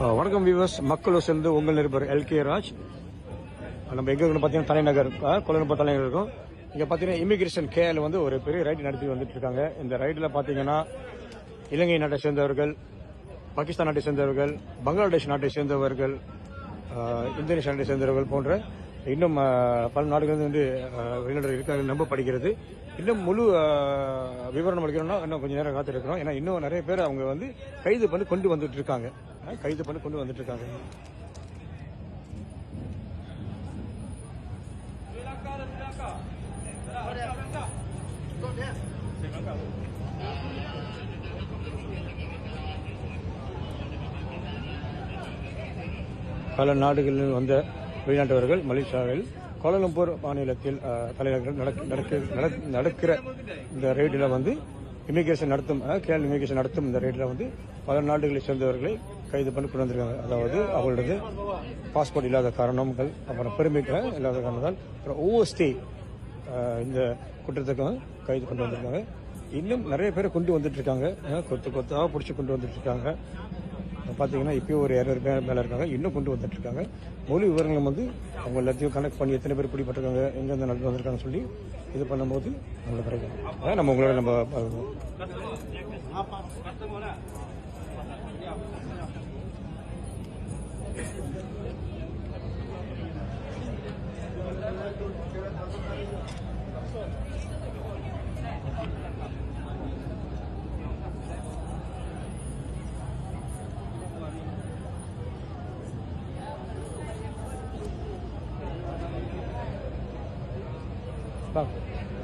வணக்கம் வியூவர்ஸ், மக்களோ சேர்ந்து உங்கள் நிருபர் எல்கே ராஜ். நம்ம எங்க பார்த்தீங்கன்னா தலைநகர் கொலம்போ தலைநகர் இருக்கும். இங்க பார்த்தீங்கன்னா இமிகிரேஷன் கேல வந்து ஒரு பெரிய ரைடு நடத்தி வந்துட்டு இருக்காங்க. இந்த ரைடில் பார்த்தீங்கன்னா இலங்கை நாட்டை சேர்ந்தவர்கள், பாகிஸ்தான் நாட்டை சேர்ந்தவர்கள், பங்களாதேஷ் நாட்டை சேர்ந்தவர்கள், இந்தோனேஷியா நாட்டை சேர்ந்தவர்கள் போன்ற இன்னும் பல நாடுகள் வந்து வெளிநாடு இருக்காங்க நம்பப்படுகிறது. இன்னும் முழு விவரணம் அளிக்கணும்னா இன்னும் கொஞ்சம் நேரம் காத்திருக்கிறோம். ஏன்னா இன்னும் நிறைய பேர் அவங்க வந்து கைது பண்ணி கொண்டு வந்துட்டு இருக்காங்க. பல நாடுகளில் வந்த வெளிநாட்டவர்கள் மலேசியாவில் கோலாலம்பூர் மாநிலத்தில் தலைநகர் நடக்கிற இந்த ரைடில் வந்து இமிகிரேஷன் நடத்தும் கேரள இமிகிரேஷன் நடத்தும் இந்த ரைடில் வந்து பல நாடுகளை சேர்ந்தவர்களை கைது பண்ணி கொண்டு வந்திருக்காங்க. அதாவது அவங்களது பாஸ்போர்ட் இல்லாத காரணங்கள், அப்புறம் பெருமைக்கு இல்லாத காரணத்தால், அப்புறம் ஓவர் ஸ்டே இந்த குற்றத்துக்கு கைது கொண்டு வந்திருக்காங்க. இன்னும் நிறைய பேரை கொண்டு வந்துட்டு இருக்காங்க. கொத்தாக பிடிச்சி கொண்டு வந்துட்டு இருக்காங்க. பார்த்தீங்கன்னா இப்பயும் ஒரு 200 பேர் மேலே இருக்காங்க. இன்னும் கொண்டு வந்துட்டு இருக்காங்க. முழு விவரங்கள் வந்து அவங்க எல்லாத்தையும் கனெக்ட் பண்ணி எத்தனை பேர் பிடிப்பட்டிருக்காங்க, எங்கெந்த நடந்து வந்திருக்காங்கன்னு சொல்லி இது பண்ணும்போது நம்மளை கிடைக்கும். நம்ம உங்களோட நம்ம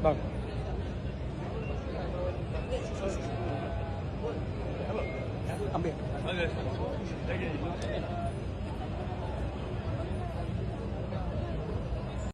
Bang. Ambil.